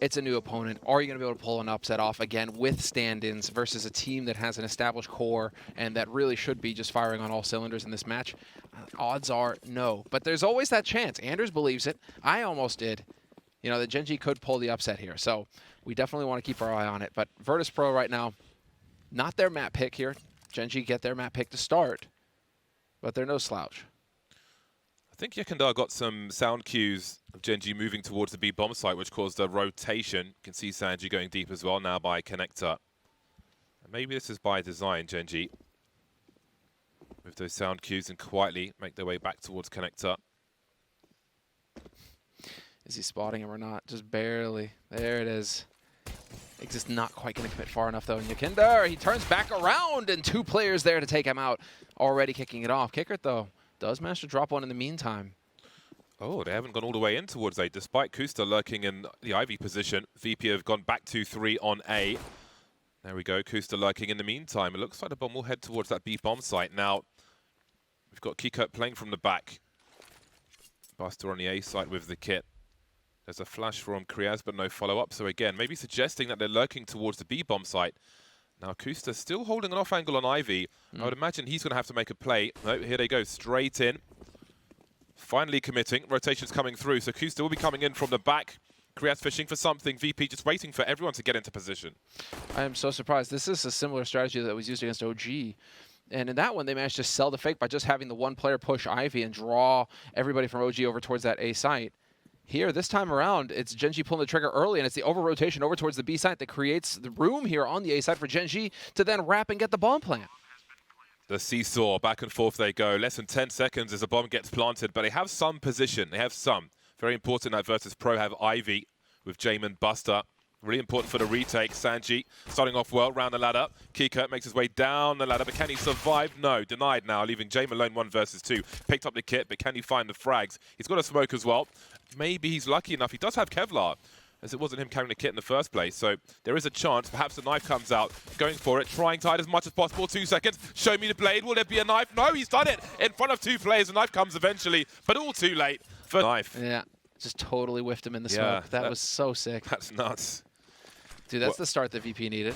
It's a new opponent. Are you going to be able to pull an upset off again with stand-ins versus a team that has an established core and that really should be just firing on all cylinders in this match? Odds are no. But there's always that chance. Anders believes it. I almost did. You know, that Gen.G could pull the upset here. So we definitely want to keep our eye on it. But Virtus.pro right now, not their map pick here. Gen.G get their map pick to start, but they're no slouch. I think Yekindar got some sound cues of Gen.G moving towards the B bomb site, which caused a rotation. You can see Sanji going deep as well now by Connector. And maybe this is by design, Gen.G. With those sound cues and quietly make their way back towards Connector. Is he spotting him or not? Just barely. There it is. It's just not quite going to commit far enough, though. And Yekindar, he turns back around, and 2 players there to take him out. Already kicking it off. Kickert, though, does manage to drop one in the meantime. Oh, they haven't gone all the way in towards A. Despite Kusta lurking in the Ivy position, VP have gone back to 3 on A. There we go, Kusta lurking in the meantime. It looks like the bomb will head towards that B bomb site. Now, we've got Kikert playing from the back. Buster on the A site with the kit. There's a flash from Kriaz, but no follow-up. So again, maybe suggesting that they're lurking towards the B bomb site. Now, Kusta still holding an off angle on Ivy. I would imagine he's going to have to make a play. No, here they go, straight in. Finally committing. Rotation's coming through, so Kusta will be coming in from the back. Kriaz fishing for something. VP just waiting for everyone to get into position. I am so surprised. This is a similar strategy that was used against OG. And in that one, they managed to sell the fake by just having the one player push Ivy and draw everybody from OG over towards that A site. Here, this time around, it's Gen.G pulling the trigger early, and it's the over-rotation over towards the B site that creates the room here on the A site for Gen.G to then wrap and get the bomb plant. The seesaw, back and forth they go. Less than 10 seconds as a bomb gets planted, but they have some position. They have some. Very important that Virtus.pro have Ivy with Jamin Buster. Really important for the retake. Sanji starting off well, round the ladder. Kikert makes his way down the ladder, but can he survive? No, denied now, leaving Jamin alone 1 versus 2. Picked up the kit, but can he find the frags? He's got a smoke as well. Maybe he's lucky enough. He does have Kevlar, as it wasn't him carrying the kit in the first place. So there is a chance. Perhaps the knife comes out. Going for it, trying to hide as much as possible. 2 seconds. Show me the blade. Will there be a knife? No, he's done it. In front of 2 players. The knife comes eventually, but all too late for knife. Yeah, just totally whiffed him in the smoke. That was so sick. That's nuts. Dude, that's the start that VP needed.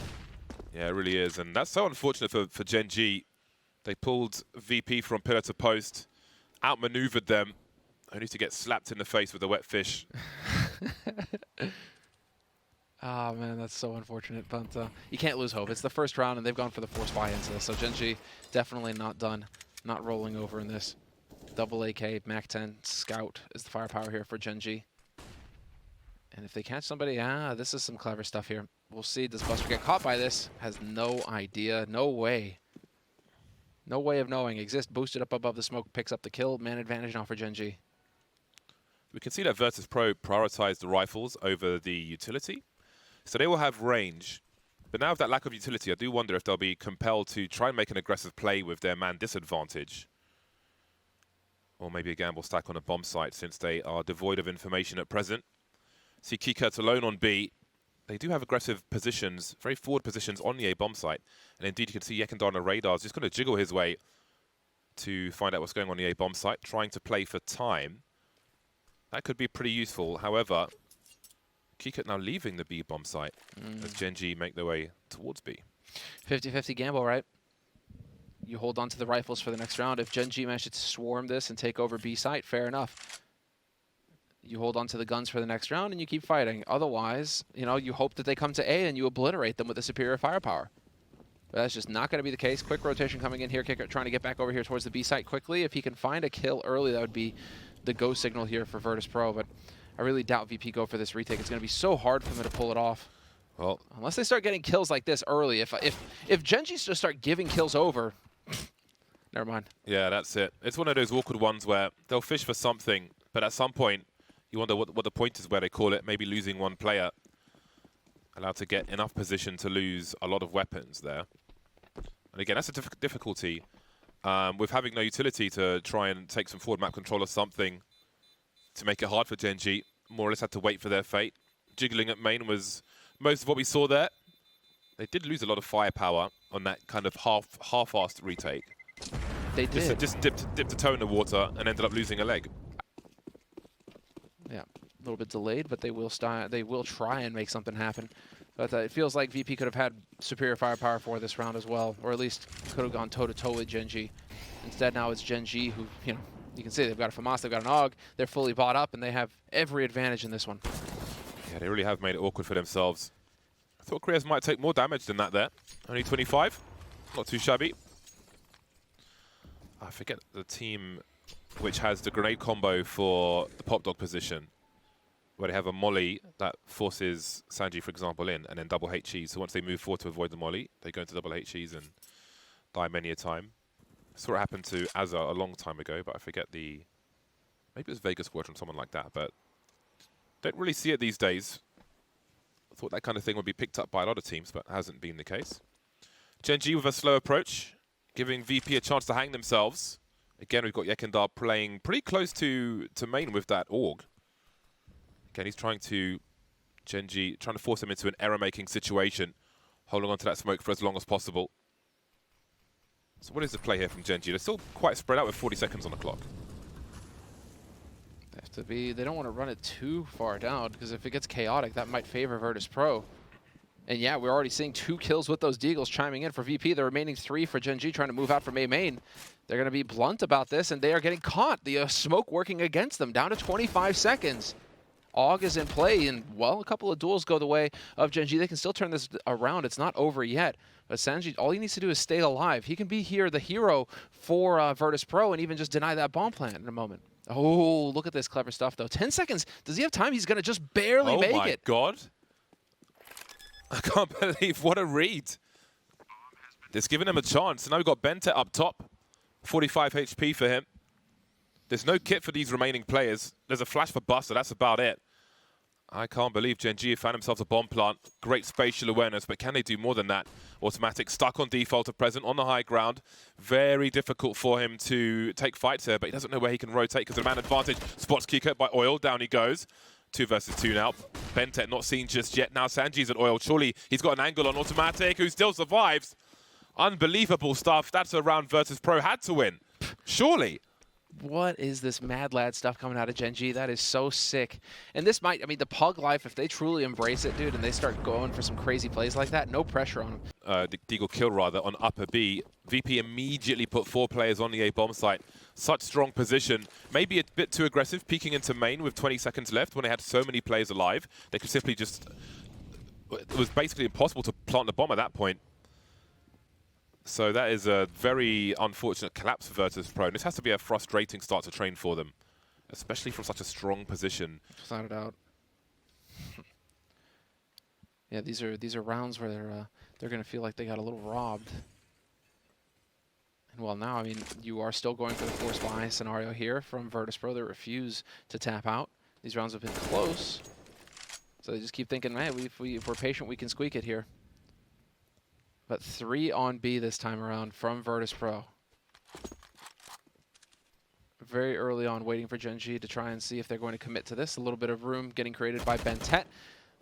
Yeah, it really is. And that's so unfortunate for Gen.G. They pulled VP from pillar to post, outmaneuvered them, only to get slapped in the face with a wet fish. Oh, man, that's so unfortunate. But you can't lose hope. It's the first round, and they've gone for the force buy into this. So Gen.G definitely not done, not rolling over in this. Double AK, MAC-10, Scout is the firepower here for Gen.G. And if they catch somebody, this is some clever stuff here. We'll see. Does Buster get caught by this? Has no idea. No way. No way of knowing. Exist boosted up above the smoke, picks up the kill. Man advantage now for Gen.G. We can see that Virtus.pro prioritized the rifles over the utility. So they will have range. But now with that lack of utility, I do wonder if they'll be compelled to try and make an aggressive play with their man disadvantage. Or maybe a gamble stack on a bomb site, since they are devoid of information at present. See Kikert alone on B. They do have aggressive positions, very forward positions on the A bomb site. And indeed, you can see Yekindar on the radars just going to jiggle his way to find out what's going on the A bomb site, trying to play for time. That could be pretty useful. However, Kikert now leaving the B bomb site as Gen.G make their way towards B. 50-50 gamble, right? You hold on to the rifles for the next round. If Gen.G manages to swarm this and take over B site, fair enough. You hold on to the guns for the next round and you keep fighting. Otherwise, you know, you hope that they come to A and you obliterate them with the superior firepower. But that's just not going to be the case. Quick rotation coming in here. Kicker trying to get back over here towards the B site quickly. If he can find a kill early, that would be the go signal here for Virtus.pro. But I really doubt VP go for this retake. It's going to be so hard for them to pull it off. Well, unless they start getting kills like this early. If Gen.G's just start giving kills over, never mind. Yeah, that's it. It's one of those awkward ones where they'll fish for something, but at some point, you wonder what the point is where they call it. Maybe losing 1 player. Allowed to get enough position to lose a lot of weapons there. And again, that's a difficulty with having no utility to try and take some forward map control or something to make it hard for Gen.G. More or less had to wait for their fate. Jiggling at main was most of what we saw there. They did lose a lot of firepower on that kind of half-assed retake. They did. Just dipped a toe in the water and ended up losing a leg. Yeah. little bit delayed, but they will try and make something happen. But it feels like VP could have had superior firepower for this round as well, or at least could have gone toe-to-toe with Gen.G. Instead, now it's Gen.G who, you can see they've got a FAMAS, they've got an AUG, they're fully bought up, and they have every advantage in this one. Yeah, they really have made it awkward for themselves. I thought Koreas might take more damage than that there. Only 25, not too shabby. I forget the team which has the grenade combo for the pop dog position, where they have a molly that forces Sanji, for example, in, and then double HEs. So once they move forward to avoid the molly, they go into double HEs and die many a time. I saw it happen to Azza a long time ago, but I forget maybe it was Vegas Squadron, someone like that, but don't really see it these days. I thought that kind of thing would be picked up by a lot of teams, but hasn't been the case. Gen.G with a slow approach, giving VP a chance to hang themselves. Again, we've got Yekindar playing pretty close to main with that AUG. Again, he's trying to, Gen.G, trying to force him into an error-making situation, holding on to that smoke for as long as possible. So what is the play here from Gen.G? They're still quite spread out with 40 seconds on the clock. They don't want to run it too far down, because if it gets chaotic, that might favor Virtus.pro. And yeah, we're already seeing 2 kills with those Deagles chiming in for VP. The remaining 3 for Gen.G trying to move out from A main. They're going to be blunt about this, and they are getting caught. The smoke working against them, down to 25 seconds. AUG is in play, and, well, a couple of duels go the way of Gen.G. They can still turn this around. It's not over yet. But Sanji, all he needs to do is stay alive. He can be here, the hero for Virtus.pro, and even just deny that bomb plant in a moment. Oh, look at this clever stuff, though. 10 seconds. Does he have time? He's going to just barely make it. Oh, my God. I can't believe what a read. It's giving him a chance. Now we've got Bente up top. 45 HP for him. There's no kit for these remaining players. There's a flash for Buster. That's about it. I can't believe Gen.G found themselves a bomb plant. Great spatial awareness, but can they do more than that? Automatic stuck on default at present on the high ground. Very difficult for him to take fights here, but he doesn't know where he can rotate because of the man advantage. Spots Kiko by Oil. Down he goes. 2 versus 2 now. Bente not seen just yet. Now Sanji's at Oil. Surely he's got an angle on Automatic, who still survives. Unbelievable stuff. That's a round Virtus.pro had to win. Surely. What is this Mad Lad stuff coming out of Gen.G? That is so sick. And this might, I mean, the Pug life, if they truly embrace it, dude, and they start going for some crazy plays like that, no pressure on them. The Deagle kill, rather, on upper B. VP immediately put 4 players on the A bomb site. Such strong position. Maybe a bit too aggressive, peeking into main with 20 seconds left when they had so many players alive. They could simply just... It was basically impossible to plant the bomb at that point. So that is a very unfortunate collapse for Virtus.pro. And this has to be a frustrating start to train for them, especially from such a strong position. Without a doubt. Yeah, these are rounds where they're going to feel like they got a little robbed. And well, now, I mean, you are still going for the force buy scenario here from Virtus.pro. They refuse to tap out. These rounds have been close. So they just keep thinking, man, if we're patient, we can squeak it here. But 3 on B this time around from Virtus.pro. Very early on, waiting for Gen.G to try and see if they're going to commit to this. A little bit of room getting created by Bente.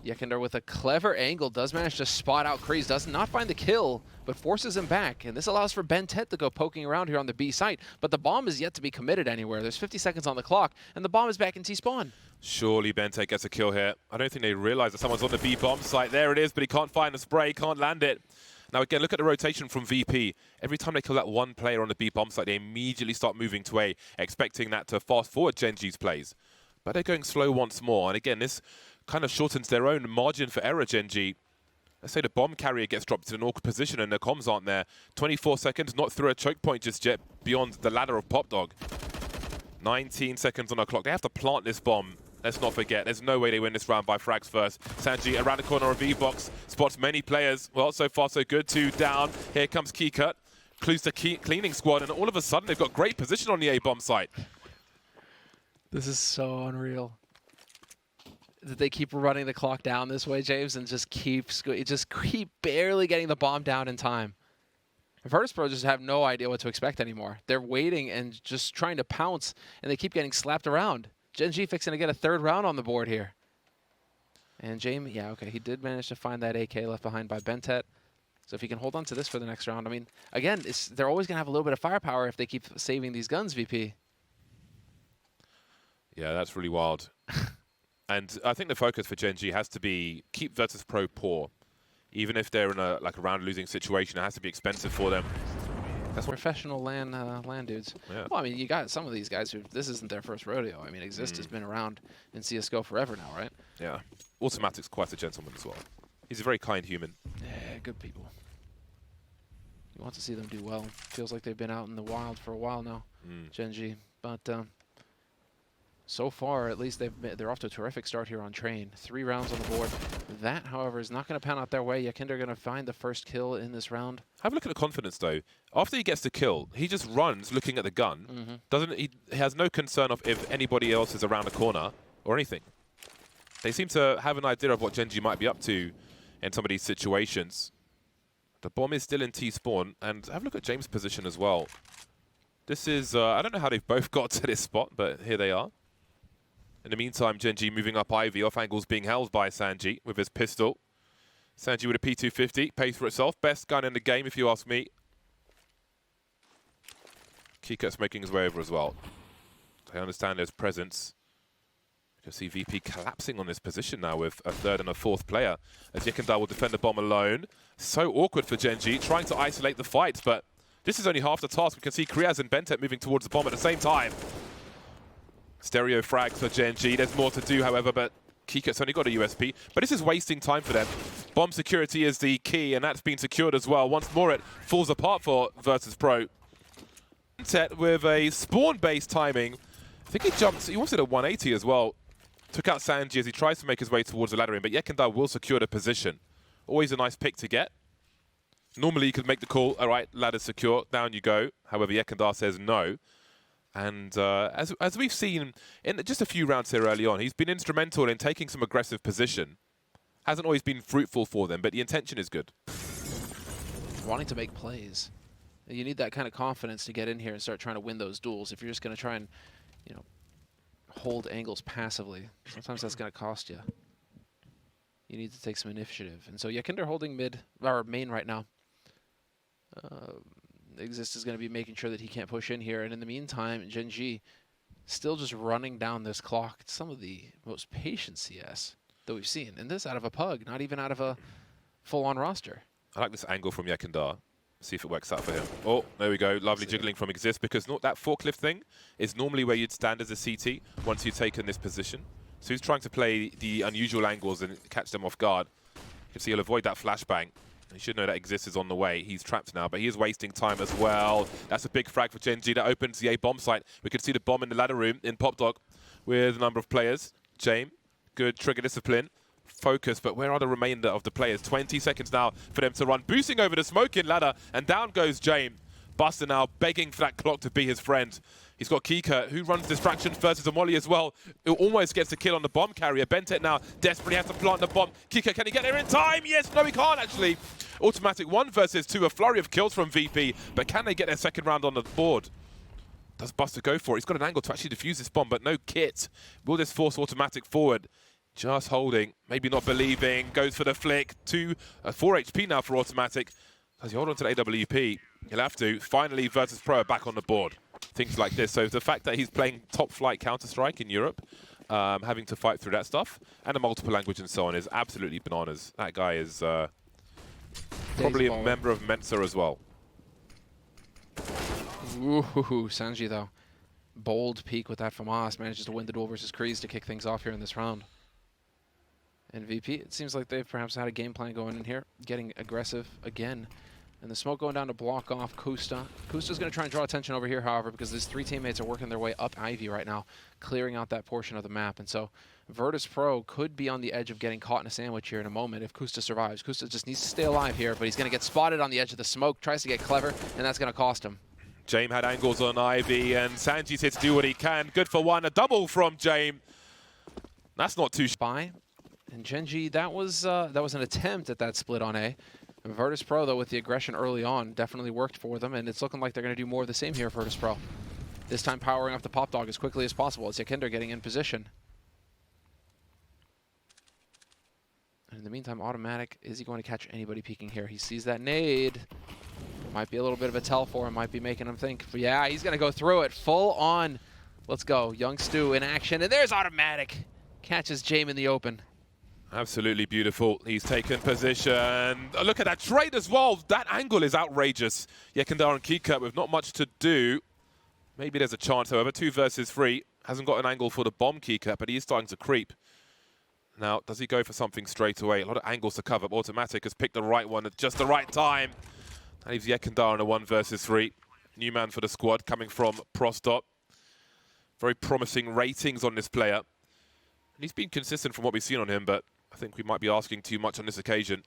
Yekindar with a clever angle does manage to spot out Kreese. Does not find the kill, but forces him back. And this allows for Bente to go poking around here on the B site. But the bomb is yet to be committed anywhere. There's 50 seconds on the clock, and the bomb is back in T-spawn. Surely Bente gets a kill here. I don't think they realize that someone's on the B bomb site. There it is, but he can't find the spray, can't land it. Now again, look at the rotation from VP. Every time they kill that one player on the B bomb site, they immediately start moving to A, expecting that to fast forward Gen.G's plays. But they're going slow once more. And again, this kind of shortens their own margin for error, Gen.G. Let's say the bomb carrier gets dropped in an awkward position and the comms aren't there. 24 seconds, not through a choke point just yet, beyond the ladder of Pop Dog. 19 seconds on the clock. They have to plant this bomb. Let's not forget, there's no way they win this round by frags first. Sanji around the corner of V-Box, spots many players. Well, so far so good. 2 down. Here comes Keycut. Clues to cleaning squad, and all of a sudden they've got great position on the A-bomb site. This is so unreal. That they keep running the clock down this way, James, and just keep barely getting the bomb down in time. Virtus.pro just have no idea what to expect anymore. They're waiting and just trying to pounce, and they keep getting slapped around. Gen.G fixing to get a 3rd round on the board here. And Jamie, yeah, okay, he did manage to find that AK left behind by Bente. So if he can hold on to this for the next round, I mean, again, they're always going to have a little bit of firepower if they keep saving these guns, VP. Yeah, that's really wild. And I think the focus for Gen.G has to be keep Virtus.pro poor. Even if they're in a round losing situation, it has to be expensive for them. That's professional land dudes. Yeah. Well, I mean, you got some of these guys who this isn't their first rodeo. I mean, Exist has been around in CS:GO forever now, right? Yeah. Automatic's quite a gentleman as well. He's a very kind human. Yeah, good people. You want to see them do well. Feels like they've been out in the wild for a while now, Gen.G. But so far, at least they're off to a terrific start here on Train. 3 rounds on the board. That, however, is not going to pan out their way. Yakinder going to find the first kill in this round. Have a look at the confidence, though. After he gets the kill, he just runs looking at the gun. He has no concern of if anybody else is around the corner or anything. They seem to have an idea of what Gen.G might be up to in some of these situations. The bomb is still in T-spawn, and have a look at James' position as well. This is, I don't know how they've both got to this spot, but here they are. In the meantime, Gen.G moving up Ivy, off angles being held by Sanji with his pistol. Sanji with a P250, pays for itself. Best gun in the game, if you ask me. Kikut's making his way over as well. I understand his presence. You can see VP collapsing on this position now with a 3rd and a 4th player, as Yekindar will defend the bomb alone. So awkward for Gen.G, trying to isolate the fight, but this is only half the task. We can see Kriaz and Bentet moving towards the bomb at the same time. Stereo frags for Gen.G. There's more to do, however, but Kikut's only got a USP. But this is wasting time for them. Bomb security is the key, and that's been secured as well. Once more, it falls apart for Virtus.pro. Bentet with a spawn-based timing. I think he wanted a 180 as well. Took out Sanji as he tries to make his way towards the ladder in, but Yekindar will secure the position. Always a nice pick to get. Normally, you could make the call, all right, ladder's secure, down you go. However, Yekindar says no. And as we've seen in just a few rounds here early on, he's been instrumental in taking some aggressive position. Hasn't always been fruitful for them, but the intention is good. Wanting to make plays. You need that kind of confidence to get in here and start trying to win those duels. If you're just going to try and, hold angles passively, sometimes that's going to cost you. You need to take some initiative. And so Yakinder holding main right now. Exist is going to be making sure that he can't push in here. And in the meantime, Gen.G still just running down this clock. It's some of the most patient CS that we've seen. And this out of a pug, not even out of a full-on roster. I like this angle from Yekindar. See if it works out for him. Oh, there we go. Lovely jiggling from Exist, because that forklift thing is normally where you'd stand as a CT once you've taken this position. So he's trying to play the unusual angles and catch them off guard. You can see he'll avoid that flashbang. He should know that Exist is on the way. He's trapped now, but he is wasting time as well. That's a big frag for Gen.G. That opens the A bomb site. We can see the bomb in the ladder room in Pop Dog with a number of players. James, good trigger discipline. Focus, but where are the remainder of the players? 20 seconds now for them to run. Boosting over the smoking ladder, and down goes James. Buster now begging for that clock to be his friend. He's got Kika, who runs distractions versus Amoli as well, who almost gets the kill on the bomb carrier. Bentet now desperately has to plant the bomb. Kika, can he get there in time? Yes, no, he can't actually. Automatic 1 versus 2, a flurry of kills from VP, but can they get their second round on the board? Does Buster go for it? He's got an angle to actually defuse this bomb, but no kit. Will this force Automatic forward? Just holding, maybe not believing, goes for the flick. 4 HP now for Automatic. As he hold on to the AWP, he'll have to. Finally, Virtus.pro back on the board. Things like this. So the fact that he's playing top flight Counter-Strike in Europe, having to fight through that stuff, and a multiple language and so on is absolutely bananas. That guy is probably a member of Mensa as well. Ooh, Sanji though. Bold peek with that from Haas. Manages to win the duel versus Kreese to kick things off here in this round. And VP, it seems like they've perhaps had a game plan going in here, getting aggressive again. And the smoke going down to block off Kusta. Kusta's going to try and draw attention over here, however, because his 3 teammates are working their way up Ivy right now, clearing out that portion of the map. And so Virtus.pro could be on the edge of getting caught in a sandwich here in a moment if Kusta survives. Kusta just needs to stay alive here, but he's going to get spotted on the edge of the smoke, tries to get clever, and that's going to cost him. James had angles on Ivy, and Sanji's here to do what he can. Good for 1, a double from James. That's not too spy. And Gen.G, that was an attempt at that split on A. And Virtus.pro, though, with the aggression early on, definitely worked for them, and it's looking like they're going to do more of the same here for Virtus.pro. This time powering up the Pop Dog as quickly as possible as Yakinder getting in position. And in the meantime, Automatic, is he going to catch anybody peeking here? He sees that nade. Might be a little bit of a tell for him, might be making him think. But yeah, he's going to go through it full on. Let's go. Young Stu in action, and there's Automatic. Catches Jame in the open. Absolutely beautiful. He's taken position. Oh, look at that trade as well. That angle is outrageous. Yekindar and Kika with not much to do. Maybe there's a chance, however. 2 versus 3. Hasn't got an angle for the bomb Kika, but he is starting to creep. Now, does he go for something straight away? A lot of angles to cover. Automatic has picked the right one at just the right time. That leaves Yekindar in a 1 versus 3. New man for the squad coming from Prostop. Very promising ratings on this player. And he's been consistent from what we've seen on him, but I think we might be asking too much on this occasion.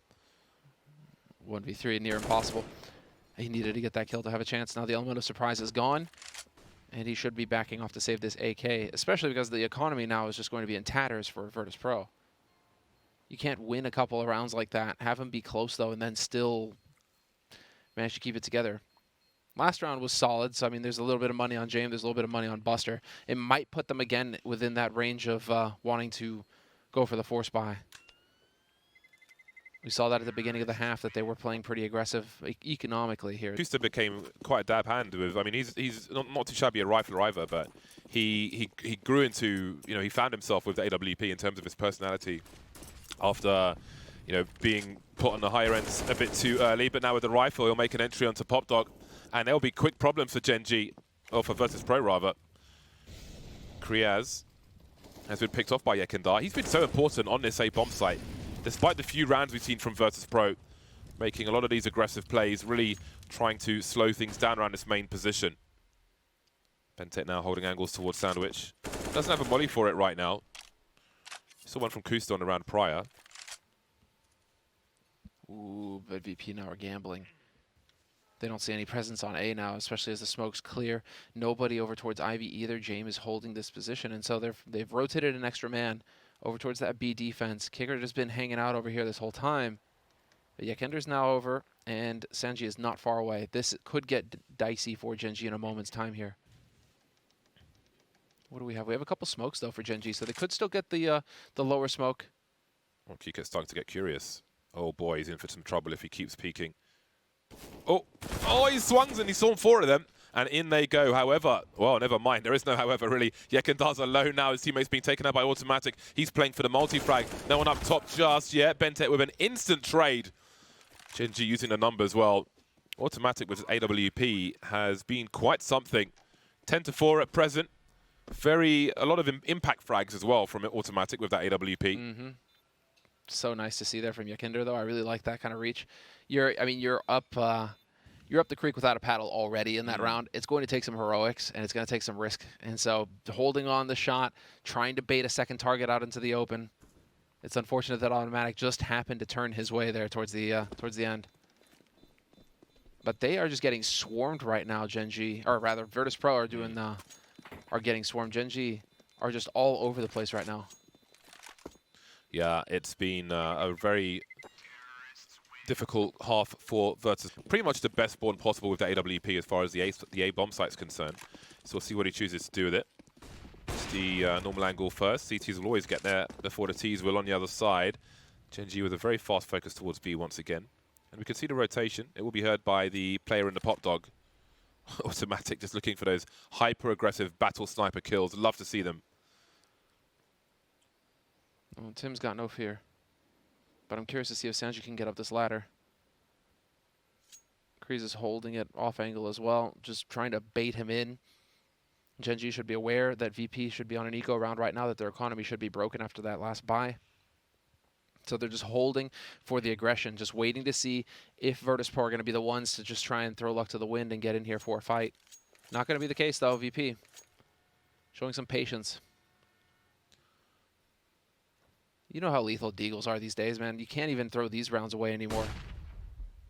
1v3, near impossible. He needed to get that kill to have a chance. Now the element of surprise is gone, and he should be backing off to save this AK, especially because the economy now is just going to be in tatters for Virtus.pro. You can't win a couple of rounds like that, have him be close though, and then still manage to keep it together. Last round was solid, so I mean, there's a little bit of money on James, there's a little bit of money on Buster. It might put them again within that range of wanting to go for the force buy. We saw that at the beginning of the half, that they were playing pretty aggressive economically here. Kusta became quite a dab hand with, I mean, he's not too shabby a rifler either, but he grew into, you know, he found himself with the AWP in terms of his personality after, you know, being put on the higher ends a bit too early. But now with the rifle, he'll make an entry onto Pop Dog, and there'll be quick problems for Gen.G, or for Virtus.pro rather. Kriaz has been picked off by Yekindar. He's been so important on this A bomb site. Despite the few rounds we've seen from Virtus.pro, making a lot of these aggressive plays, really trying to slow things down around this main position. Bentet now holding angles towards Sandwich. Doesn't have a molly for it right now. Saw one from Kusta on the round prior. Ooh, but VP now are gambling. They don't see any presence on A now, especially as the smoke's clear. Nobody over towards Ivy either. James is holding this position, and so they've rotated an extra man over towards that B defense. Kicker has been hanging out over here this whole time. But Yekender's now over, and Sanji is not far away. This could get dicey for Gen.G in a moment's time here. What do we have? We have a couple smokes, though, for Gen.G, so they could still get the lower smoke. Well, Kika's starting to get curious. Oh boy, he's in for some trouble if he keeps peeking. Oh, he swungs and he saw 4 of them. And in they go. However, well, never mind. There is no however, really. Yekendar's alone now. His teammate's being taken out by Automatic. He's playing for the multi-frag. No one up top just yet. Bentet with an instant trade. Gen.G using the numbers well. Automatic with his AWP has been quite something. 10-4 at present. A lot of impact frags as well from Automatic with that AWP. Mm-hmm. So nice to see there from Yekender, though. I really like that kind of reach. You're up the creek without a paddle already in that round. It's going to take some heroics, and it's going to take some risk. And so holding on the shot, trying to bait a second target out into the open. It's unfortunate that Automatic just happened to turn his way there towards the end. But they are just getting swarmed right now, Gen.G. Or rather, Virtus.pro are getting swarmed. Gen.G are just all over the place right now. Yeah, it's been a very difficult half for Virtus. Pretty much the best spawn possible with the AWP as far as the A bomb site's concerned. So we'll see what he chooses to do with it. It's the normal angle first. CTs will always get there before the Ts will on the other side. Gen.G with a very fast focus towards B once again. And we can see the rotation. It will be heard by the player in the Pop Dog. Automatic just looking for those hyper-aggressive battle sniper kills. Love to see them. Well, Tim's got no fear. But I'm curious to see if Sanji can get up this ladder. Kreese is holding it off angle as well, just trying to bait him in. Gen.G should be aware that VP should be on an eco round right now, that their economy should be broken after that last buy. So they're just holding for the aggression, just waiting to see if Virtus.pro are going to be the ones to just try and throw luck to the wind and get in here for a fight. Not going to be the case, though, VP. Showing some patience. You know how lethal Deagles are these days, man. You can't even throw these rounds away anymore.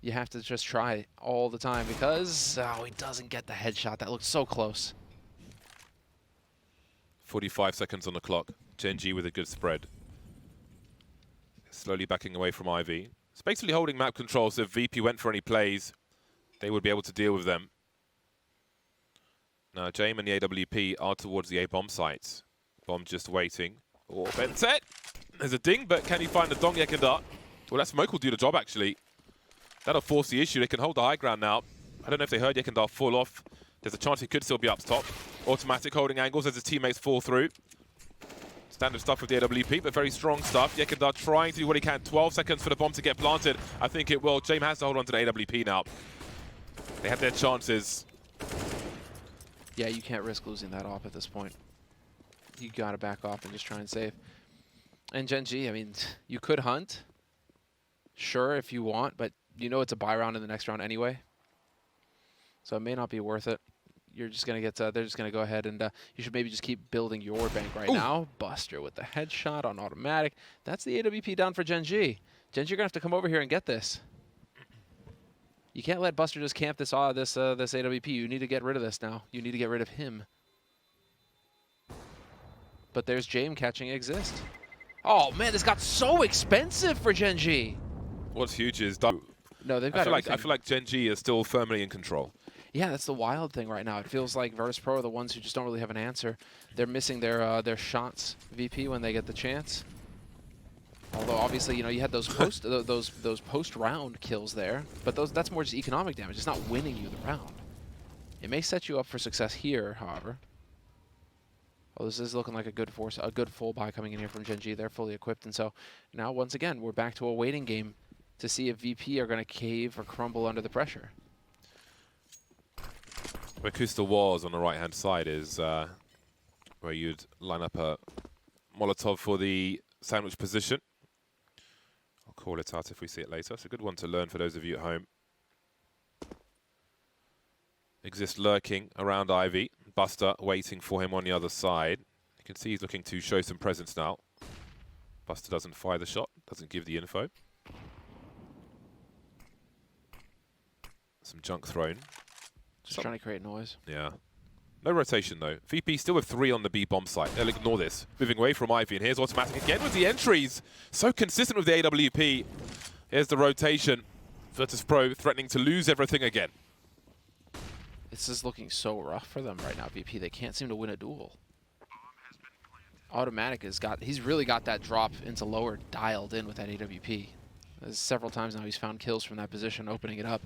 You have to just try all the time because, oh, he doesn't get the headshot. That looks so close. 45 seconds on the clock. Gen.G with a good spread. Slowly backing away from Ivy. It's basically holding map control, so if VP went for any plays, they would be able to deal with them. Now, Jame and the AWP are towards the A bomb sites. Bomb just waiting. Oh, Bentet! There's a ding, but can he find the Dong Yekindar? Well, that smoke will do the job, actually. That'll force the issue. They can hold the high ground now. I don't know if they heard Yekindar fall off. There's a chance he could still be up top. Automatic holding angles as his teammates fall through. Standard stuff with the AWP, but very strong stuff. Yekindar trying to do what he can. 12 seconds for the bomb to get planted. I think it will. James has to hold on to the AWP now. They have their chances. Yeah, you can't risk losing that off at this point. You got to back off and just try and save. And Gen.G, I mean, you could hunt. Sure, if you want, but you know it's a buy round in the next round anyway. So it may not be worth it. You're just going to get, they're just going to go ahead and you should maybe just keep building your bank right now. Buster with the headshot on automatic. That's the AWP down for Gen.G. Gen.G, you're going to have to come over here and get this. You can't let Buster just camp this this AWP. You need to get rid of this now. You need to get rid of him. But there's James catching Exist. Oh man, this got so expensive for Gen.G. What's huge is no, they've got. I feel like Gen.G is still firmly in control. Yeah, that's the wild thing right now. It feels like Virtus.pro are the ones who just don't really have an answer. They're missing their shots, VP, when they get the chance. Although obviously, you know, you had those post those post-round kills there, but that's more just economic damage. It's not winning you the round. It may set you up for success here, however. Oh, this is looking like a good full buy coming in here from Gen.G. They're fully equipped, and so now once again we're back to a waiting game to see if VP are going to cave or crumble under the pressure. Where Kusta was on the right-hand side is where you'd line up a Molotov for the sandwich position. I'll call it out if we see it later. It's a good one to learn for those of you at home. Exist lurking around Ivy. Buster waiting for him on the other side. You can see he's looking to show some presence now. Buster doesn't fire the shot, doesn't give the info. Some junk thrown. Just trying to create noise. Yeah. No rotation though. VP still with 3 on the B bomb site. They'll ignore this. Moving away from Ivy, and here's automatic again with the entries. So consistent with the AWP. Here's the rotation. Virtus.pro threatening to lose everything again. This is looking so rough for them right now, VP. They can't seem to win a duel. Automatic he's really got that drop into lower dialed in with that AWP. There's several times now he's found kills from that position, opening it up.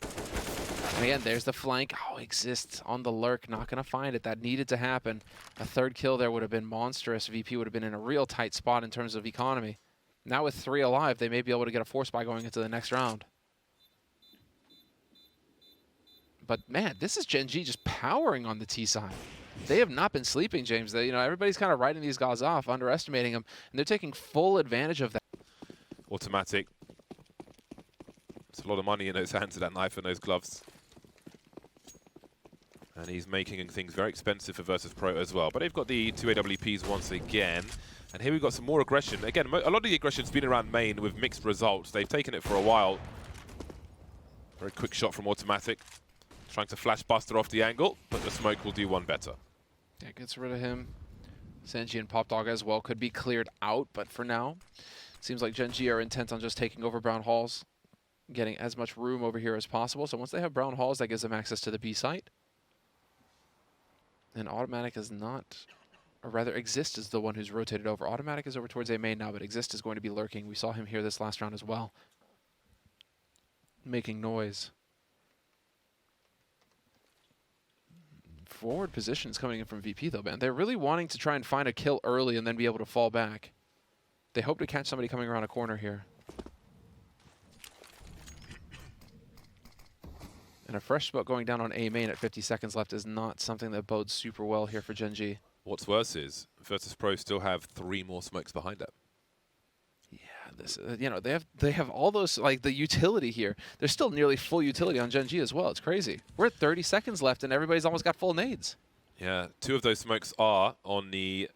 And again, there's the flank. Oh, Exists on the lurk, not going to find it. That needed to happen. A third kill there would have been monstrous. VP would have been in a real tight spot in terms of economy. Now with 3 alive, they may be able to get a force buy going into the next round. But man, this is Gen.G just powering on the T side. They have not been sleeping, James. You know, everybody's kind of writing these guys off, underestimating them, and they're taking full advantage of that. Automatic. It's a lot of money in those hands, that knife and those gloves. And he's making things very expensive for Virtus.pro as well. But they've got the 2 AWPs once again. And here we've got some more aggression. Again, a lot of the aggression's been around main with mixed results. They've taken it for a while. Very quick shot from Automatic. Trying to flash Buster off the angle, but the smoke will do one better. Yeah, gets rid of him. Gen.G and Pop Dog as well could be cleared out, but for now, seems like Gen.G are intent on just taking over Brown Halls, getting as much room over here as possible. So once they have Brown Halls, that gives them access to the B site. And Automatic is not, or rather Exist is the one who's rotated over. Automatic is over towards A main now, but Exist is going to be lurking. We saw him here this last round as well, making noise. Forward positions coming in from VP though, man. They're really wanting to try and find a kill early and then be able to fall back. They hope to catch somebody coming around a corner here. And a fresh smoke going down on A main at 50 seconds left is not something that bodes super well here for Gen.G. What's worse is Virtus.pro still have 3 more smokes behind them. Yeah, this you know, they have all those, like the utility here. There's still nearly full utility on Gen.G as well. It's crazy. We're at 30 seconds left and everybody's almost got full nades. Yeah, 2 of those smokes are on the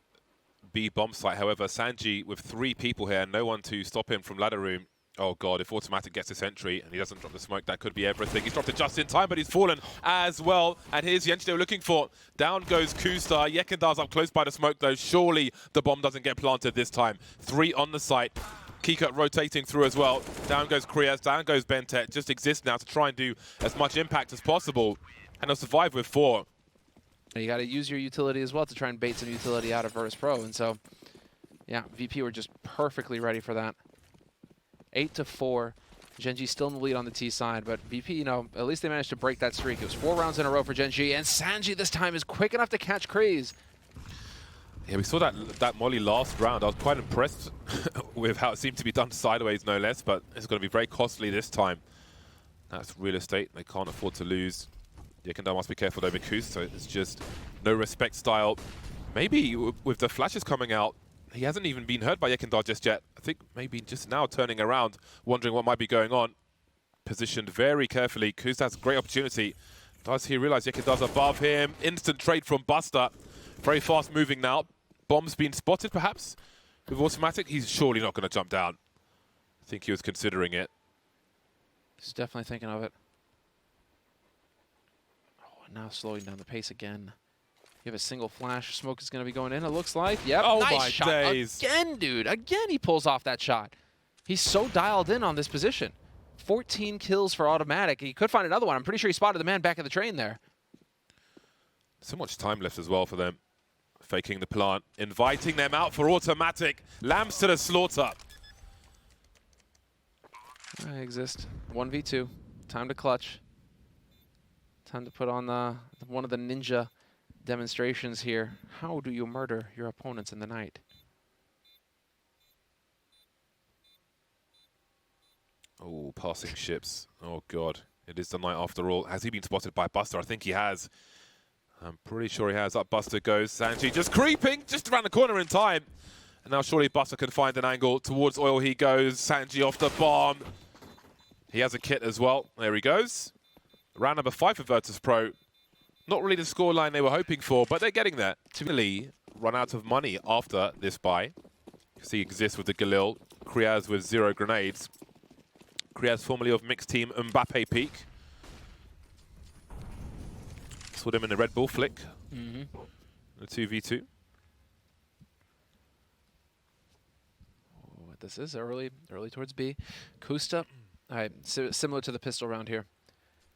B bomb site. However, Sanji with 3 people here, no one to stop him from ladder room. Oh god, if Automatic gets this entry and he doesn't drop the smoke, that could be everything. He's dropped it just in time, but he's fallen as well. And here's the entry they were looking for. Down goes Kusta. Yekindar's up close by the smoke though. Surely the bomb doesn't get planted this time. 3 on the site. Keycut rotating through as well. Down goes Krias, down goes Bentet. Just Exist now to try and do as much impact as possible. And they'll survive with 4. You got to use your utility as well to try and bait some utility out of Virtus.pro. And so, yeah, VP were just perfectly ready for that. 8-4. Gen.G still in the lead on the T side, but VP, you know, at least they managed to break that streak. It was 4 rounds in a row for Gen.G, and Sanji this time is quick enough to catch Kreese. Yeah, we saw that molly last round. I was quite impressed with how it seemed to be done sideways, no less, but it's going to be very costly this time. That's real estate. They can't afford to lose. Yekindar must be careful though, because so it's just no respect style. Maybe with the flashes coming out, he hasn't even been hurt by Yekindar just yet. I think maybe just now turning around, wondering what might be going on. Positioned very carefully. Kuz has a great opportunity. Does he realize Yekindar's above him? Instant trade from Buster. Very fast moving now. Bomb's been spotted perhaps with automatic. He's surely not going to jump down. I think he was considering it. He's definitely thinking of it. Oh, and now slowing down the pace again. You have a single flash. Smoke is going to be going in, it looks like. Yep, oh nice my shot. days. Again, dude. Again, he pulls off that shot. He's so dialed in on this position. 14 kills for automatic. He could find another one. I'm pretty sure he spotted the man back of the train there. So much time left as well for them. Faking the plant, inviting them out for automatic. Lambs to the slaughter. I exist. 1v2. Time to clutch. Time to put on one of the ninja demonstrations here. How do you murder your opponents in the night? Oh, passing ships. Oh, God. It is the night after all. Has he been spotted by Buster? I think he has. I'm pretty sure he has. Up Buster goes. Gen.G just creeping, just around the corner in time. And now surely Buster can find an angle. Towards oil he goes. Gen.G off the bomb. He has a kit as well. There he goes. Round number 5 for Virtus.pro. Not really the scoreline they were hoping for, but they're getting there. Typically run out of money after this buy. You see exists with the Galil. Kriaz with 0 grenades. Kriaz formerly of mixed team Mbappe Peak. Saw them in the Red Bull flick. The 2v2. What this is, early towards B. Kusta, all right, similar to the pistol round here.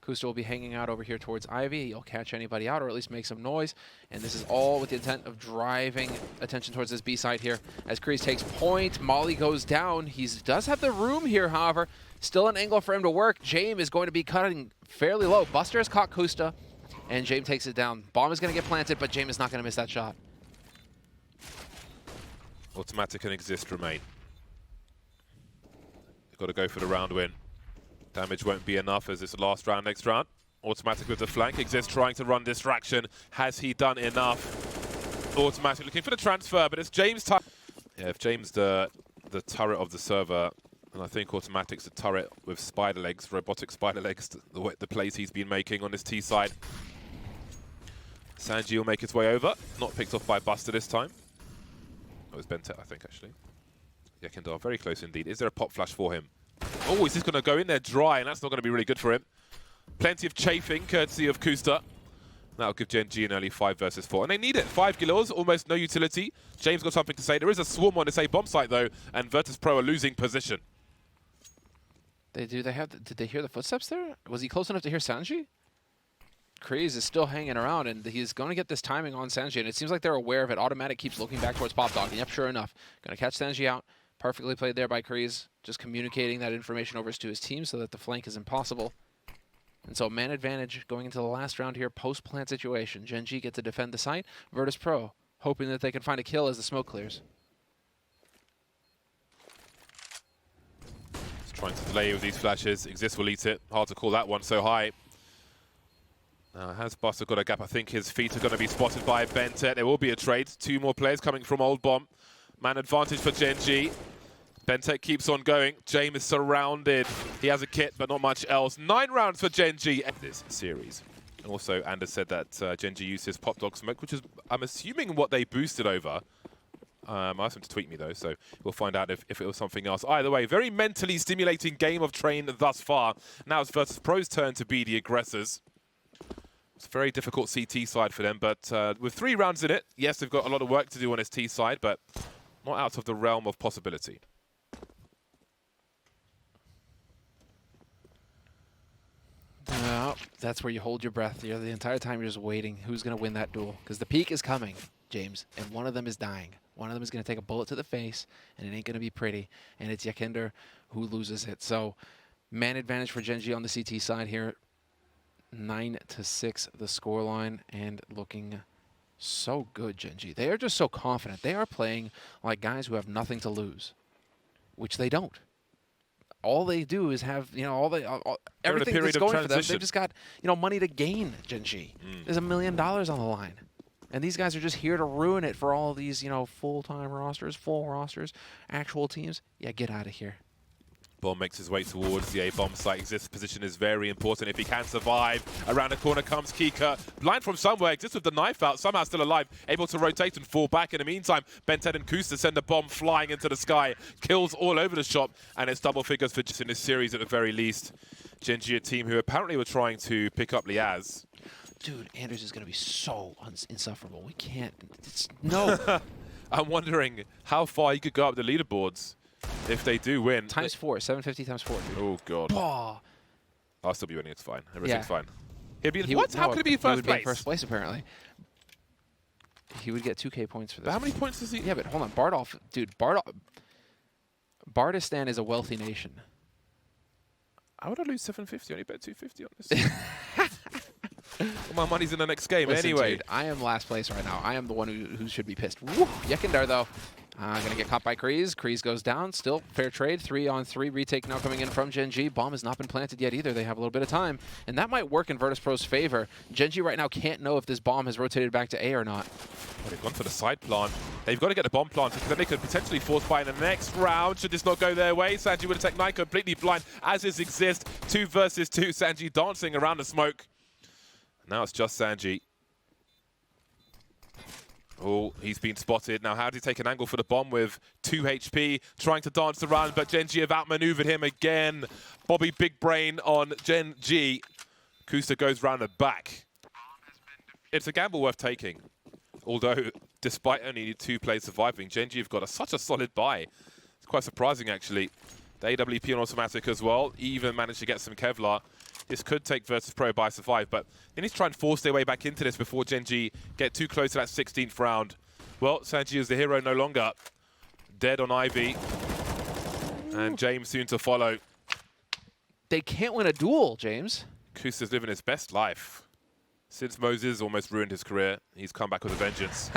Kusta will be hanging out over here towards Ivy. He'll catch anybody out or at least make some noise. And this is all with the intent of driving attention towards this B side here. As Kreese takes point, Molly goes down. He does have the room here, however. Still an angle for him to work. James is going to be cutting fairly low. Buster has caught Kusta. And James takes it down. Bomb is going to get planted, but James is not going to miss that shot. Automatic and exist remain. They've got to go for the round win. Damage won't be enough as it's the last round, next round. Automatic with the flank. Exist trying to run distraction. Has he done enough? Automatic looking for the transfer, but it's James' time. Yeah, if James the turret of the server, and I think Automatic's the turret with spider legs, robotic spider legs, the plays he's been making on this T side. Gen.G will make his way over. Not picked off by Buster this time. It was Bentet, I think, actually. Yekindar, very close indeed. Is there a pop flash for him? Oh, is this going to go in there dry? And that's not going to be really good for him. Plenty of chafing, courtesy of Kusta. That'll give Gen.G an early 5 versus 4. And they need it. 5 Galils, almost no utility. James got something to say. There is a swarm on this A bomb site, though. And Virtus.pro are losing position. Did they hear the footsteps there? Was he close enough to hear Gen.G? Kreese is still hanging around, and he's going to get this timing on Gen.G, and it seems like they're aware of it. Automatic keeps looking back towards Pop Dog, and yep, sure enough, going to catch Gen.G out. Perfectly played there by Kreese, just communicating that information over to his team so that the flank is impossible. And so man advantage going into the last round here, post-plant situation. Gen.G get to defend the site. Virtus.pro hoping that they can find a kill as the smoke clears. Just trying to delay with these flashes. Exist will eat it. Hard to call that one so high. Has Buster got a gap? I think his feet are going to be spotted by Bentet. There will be a trade. 2 more players coming from Old Bomb. Man advantage for Gen.G. Bentet keeps on going. James is surrounded. He has a kit, but not much else. 9 rounds for Gen.G this series. And also, Anders said that Gen.G used his Pop Dog smoke, which is, I'm assuming, what they boosted over. I asked him to tweet me, though, so we'll find out if it was something else. Either way, very mentally stimulating game of Train thus far. Now it's Virtus.pro's turn to be the aggressors. It's a very difficult CT side for them, but with 3 rounds in it, yes, they've got a lot of work to do on this T side, but not out of the realm of possibility. That's where you hold your breath. The entire time you're just waiting. Who's going to win that duel? Because the peak is coming, James, and one of them is dying. One of them is going to take a bullet to the face, and it ain't going to be pretty. And it's Yekindar who loses it. So, man advantage for Gen.G on the CT side here. 9-6 the scoreline, and looking So good, Gen.G. They are just so confident. They are playing like guys who have nothing to lose, which they don't. All they do is have, you know, everything that's going for them. They've just got, you know, money to gain, Gen.G. There's $1 million on the line. And these guys are just here to ruin it for all of these, you know, full-time rosters, full rosters, actual teams. Yeah, get out of here. Bomb makes his way towards the A-bomb site. This position is very important if he can survive. Around the corner comes Kika. Blind from somewhere, just with the knife out, somehow still alive, able to rotate and fall back. In the meantime, Bented and Kusta send the bomb flying into the sky. Kills all over the shop, and it's double figures for just in this series at the very least. Gen.G, a team who apparently were trying to pick up Liaz. Dude, Anders is going to be so insufferable. We can't. No. I'm wondering how far he could go up the leaderboards if they do win. Times 4, 750 times 4. Dude. Oh, God. Oh. I'll still be winning. It's fine. Everything's Yeah. fine. He'd be what? How could he be in first place? He would be in first place, apparently. He would get 2K points for this. But how many points does he? Yeah, but hold on. Bardolph, dude, Bardistan is a wealthy nation. How would I lose 750? I only bet 250 on this. Well, my money's in the next game. Listen, anyway. Dude, I am last place right now. I am the one who should be pissed. Woo! Yekindar, though. Gonna get caught by Kreese. Kreese goes down. Still fair trade. 3-on-3 retake now coming in from Gen.G. Bomb has not been planted yet either. They have a little bit of time. And that might work in Virtus.pro's favor. Gen.G right now can't know if this bomb has rotated back to A or not. Well, they've gone for the side plant. They've got to get the bomb planted because then they could potentially force buy in the next round. Should this not go their way, Sanji with a Tech 9 completely blind as is exist. 2 versus 2. Sanji dancing around the smoke. Now it's just Sanji. Oh, he's been spotted. Now, how did he take an angle for the bomb with 2 HP, trying to dance around, but Gen.G have outmaneuvered him again. Bobby Big Brain on Gen.G. Kusta goes round the back. It's a gamble worth taking. Although, despite only 2 players surviving, Gen.G have got such a solid buy. It's quite surprising, actually. The AWP on automatic as well, even managed to get some Kevlar. This could take Virtus.pro by survive, but they need to try and force their way back into this before Gen.G get too close to that 16th round. Well, Sanji is the hero no longer. Dead on Ivy. And James soon to follow. They can't win a duel, James. Kusta's living his best life. Since Moses almost ruined his career, he's come back with a vengeance.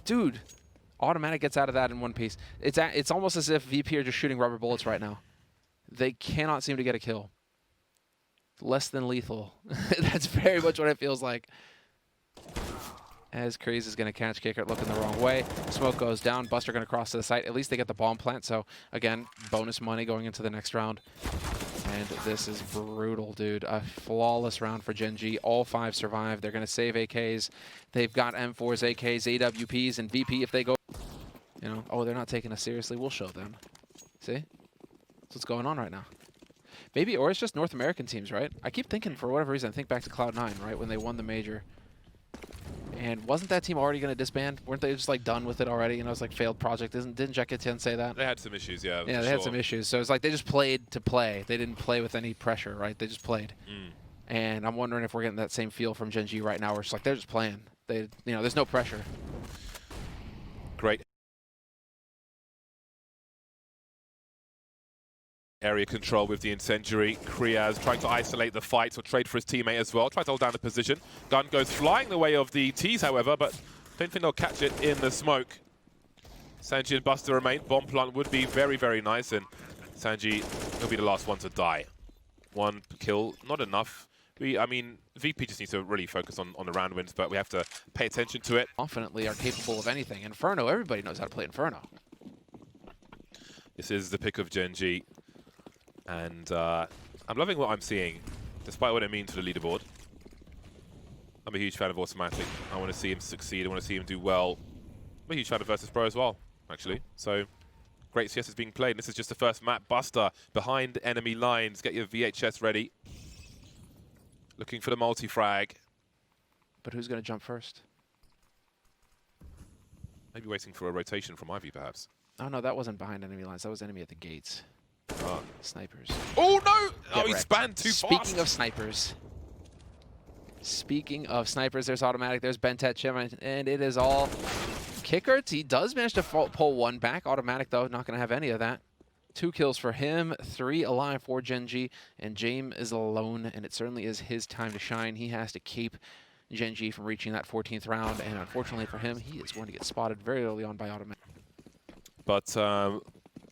Dude, automatic gets out of that in one piece. It's almost as if VP are just shooting rubber bullets right now. They cannot seem to get a kill. Less than lethal. That's very much what it feels like. As Kreese is going to catch Kicker looking the wrong way. Smoke goes down. Buster going to cross to the site. At least they get the bomb plant. So, again, bonus money going into the next round. And this is brutal, dude. A flawless round for Gen.G. All 5 survive. They're going to save AKs. They've got M4s, AKs, AWPs, and VP if they go. You know, oh, they're not taking us seriously. We'll show them. See? That's what's going on right now. Maybe, or it's just North American teams, right? I keep thinking, for whatever reason, I think back to Cloud9, right? When they won the major. And wasn't that team already going to disband? Weren't they just, like, done with it already? You know, it's like failed project. Didn't Jack-Etienne say that? They had some issues, yeah. Yeah, they had some issues. So it's like they just played to play. They didn't play with any pressure, right? They just played. And I'm wondering if we're getting that same feel from Gen.G right now, where it's like they're just playing. You know, there's no pressure. Great. Area control with the incendiary. Kriaz trying to isolate the fight or trade for his teammate as well. Try to hold down the position. Gun goes flying the way of the T's, however, but don't think they'll catch it in the smoke. Sanji and Buster remain. Bomb plant would be very, very nice, and Sanji will be the last one to die. 1 kill, not enough. I mean, VP just needs to really focus on the round wins, but we have to pay attention to it. Confidently are capable of anything. Inferno, everybody knows how to play Inferno. This is the pick of Gen.G. And I'm loving what I'm seeing, despite what it means for the leaderboard. I'm a huge fan of Automatic. I want to see him succeed. I want to see him do well. I'm a huge fan of Virtus.pro as well, actually. So, great CS is being played. This is just the first map. Buster behind enemy lines. Get your VHS ready. Looking for the multi-frag. But who's going to jump first? Maybe waiting for a rotation from Ivy, perhaps. Oh, no, that wasn't behind enemy lines. That was enemy at the gates. Snipers. Oh, no! Get Oh, he wrecked. spanned too fast. Speaking of snipers, there's automatic. There's Bentet Chim, and it is all Kicker. He does manage to pull 1 back. Automatic, though, not going to have any of that. 2 kills for him, 3 alive for Gen.G, and James is alone, and it certainly is his time to shine. He has to keep Gen.G from reaching that 14th round, and unfortunately for him, he is going to get spotted very early on by Automatic. But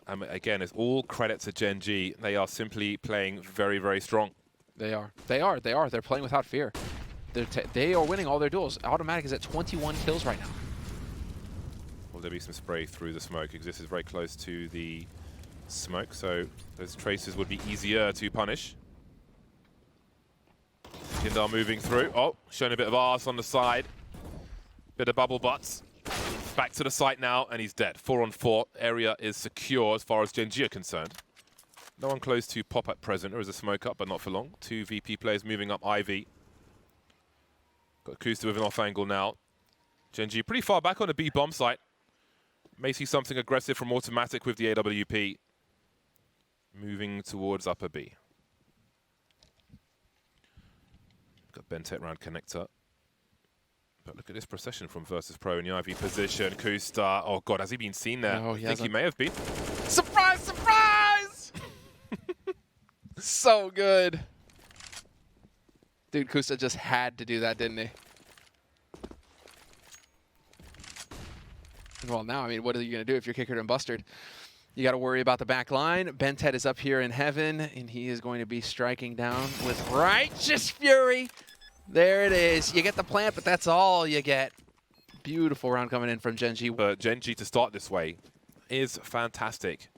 again, it's all credit to Gen.G. They are simply playing very, very strong. They are. They're playing without fear. They are winning all their duels. Automatic is at 21 kills right now. Will there be some spray through the smoke? Because this is very close to the smoke, so those traces would be easier to punish. Kindar moving through. Oh, showing a bit of arse on the side. Bit of bubble butts. Back to the site now, and he's dead. 4 on 4. Area is secure as far as Gen.G are concerned. No one close to pop at present. There is a smoke up, but not for long. 2 VP players moving up Ivy. Got Kusta with an off angle now. Gen.G pretty far back on the B bomb site. May see something aggressive from Automatic with the AWP. Moving towards upper B. Got Bentet round connector. But look at this procession from Virtus.pro in the Ivy position. Kusta, oh god, has he been seen there? No, I think he may have been. Surprise, surprise! So good. Dude, Kusta just had to do that, didn't he? Well, now, I mean, what are you going to do if you're kickered and busted? You got to worry about the back line. Bentet is up here in heaven, and he is going to be striking down with righteous fury. There it is. You get the plant, but that's all you get. Beautiful round coming in from Gen.G. But Gen.G to start this way is fantastic.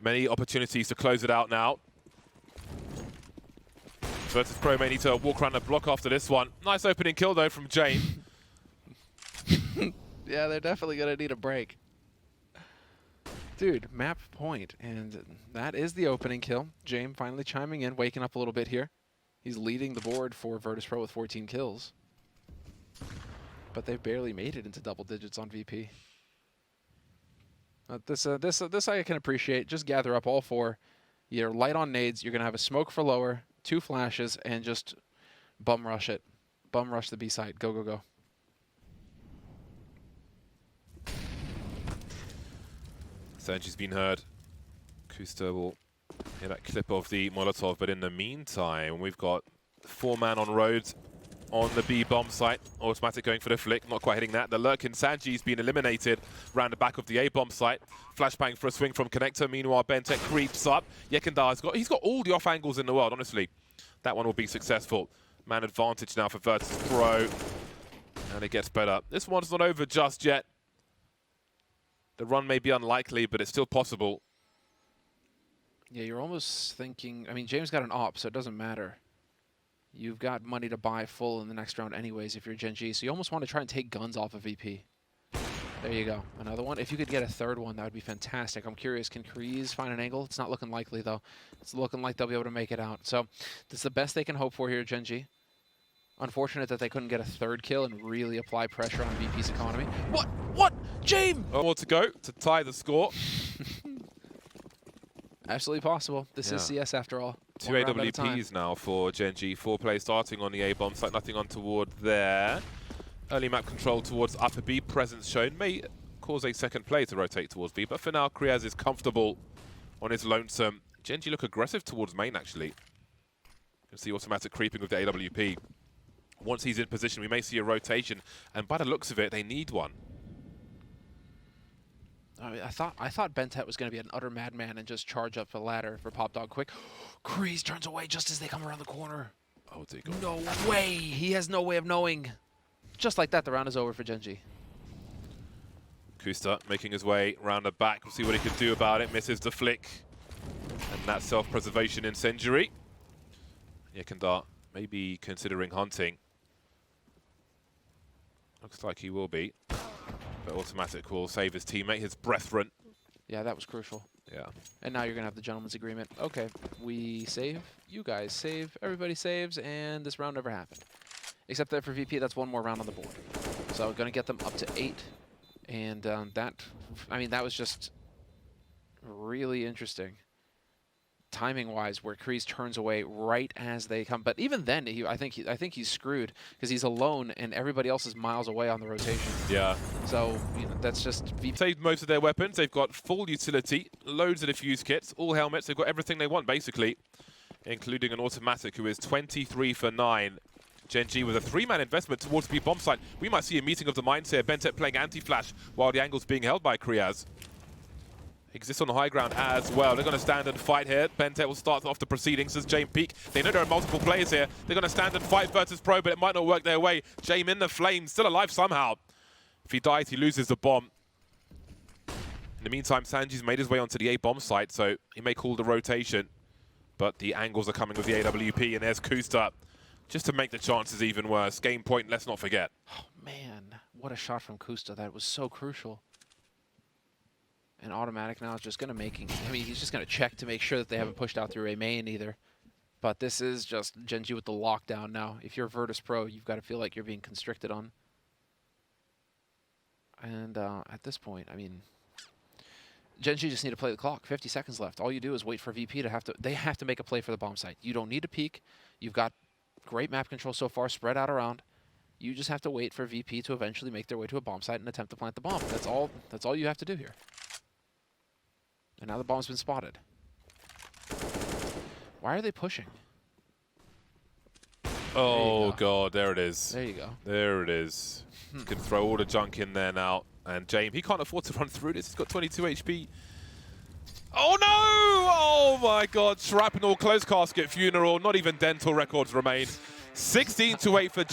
Many opportunities to close it out now. Virtus.pro may need to walk around the block after this one. Nice opening kill, though, from James. Yeah, they're definitely going to need a break. Dude, map point, and that is the opening kill. James finally chiming in, waking up a little bit here. He's leading the board for Virtus.pro with 14 kills. But they've barely made it into double digits on VP. This I can appreciate. Just gather up all 4. You're light on nades. You're going to have a smoke for lower, 2 flashes, and just bum rush it. Bum rush the B site. Go, go, go. Sanji's been heard. Kusta will hear that clip of the Molotov, but in the meantime, we've got 4-man on roads on the B bomb site. Automatic going for the flick, not quite hitting that. The lurking Sanji's been eliminated around the back of the A bomb site. Flashbang for a swing from connector. Meanwhile, Bentek creeps up. Yekendar's he's got all the off angles in the world, honestly. That one will be successful. Man advantage now for Virtus.pro. And it gets better. This one's not over just yet. The run may be unlikely, but it's still possible. Yeah, you're almost thinking... I mean, James got an op, so it doesn't matter. You've got money to buy full in the next round anyways if you're Gen.G, so you almost want to try and take guns off of VP. There you go. Another one. If you could get a third one, that would be fantastic. I'm curious, can Kreese find an angle? It's not looking likely, though. It's looking like they'll be able to make it out. So this is the best they can hope for here, Gen.G. Unfortunate that they couldn't get a third kill and really apply pressure on VP's economy. What? What? James! One more to go to tie the score. Absolutely possible. This is CS after all. 2 AWPs now for Gen.G. 4 players starting on the A bomb site. Nothing untoward there. Early map control towards upper B. Presence shown. May cause a second player to rotate towards B. But for now, Kriaz is comfortable on his lonesome. Gen.G look aggressive towards main, actually. You can see Automatic creeping with the AWP. Once he's in position, we may see a rotation. And by the looks of it, they need one. I thought Bentet was going to be an utter madman and just charge up the ladder for Pop Dog quick. Kreese turns away just as they come around the corner. Oh, dear God. No way! He has no way of knowing. Just like that, the round is over for Gen.G. Kusta making his way round the back. We'll see what he can do about it. Misses the flick. And that's self-preservation incendiary. Yekendar maybe considering hunting. Looks like he will be. But Automatic will save his teammate, his brethren. Yeah, that was crucial. Yeah. And now you're going to have the gentleman's agreement. Okay, we save, you guys save, everybody saves, and this round never happened. Except that for VP, that's one more round on the board. So going to get them up to 8. And that was just really interesting timing-wise, where Kreese turns away right as they come. But even then, I think he's screwed because he's alone and everybody else is miles away on the rotation. Yeah. So that's just Saved most of their weapons. They've got full utility, loads of defuse kits, all helmets. They've got everything they want basically, including an automatic who is 23 for 9. Gen.G with a 3-man investment towards the bomb site. We might see a meeting of the minds here. Bentep playing anti-flash while the angle's being held by Kriaz. Exists on the high ground as well. They're going to stand and fight here. Bentep will start off the proceedings as Jame peek. They know there are multiple players here. They're going to stand and fight Virtus.pro, but it might not work their way. Jame in the flames, still alive somehow. If he dies, he loses the bomb. In the meantime, Sanji's made his way onto the A bomb site, so he may call the rotation. But the angles are coming with the AWP, and there's Kusta. Just to make the chances even worse. Game point, let's not forget. Oh, man. What a shot from Kusta. That was so crucial. And Automatic now is just going to he's just going to check to make sure that they haven't pushed out through a main either. But this is just Gen.G with the lockdown now. If you're Virtus.pro, you've got to feel like you're being constricted on. And at this point, I mean, Gen.G just need to play the clock. 50 seconds left. All you do is wait for VP to they have to make a play for the bomb site. You don't need to peek. You've got great map control so far, spread out around. You just have to wait for VP to eventually make their way to a bomb site and attempt to plant the bomb. That's all you have to do here. And now the bomb's been spotted. Why are they pushing? Oh, God, there it is. There you go. There it is. You can throw all the junk in there now. And Jame, he can't afford to run through this. He's got 22 HP. Oh, no! Oh, my God. Shrapnel, closed casket, funeral. Not even dental records remain. 16-8 for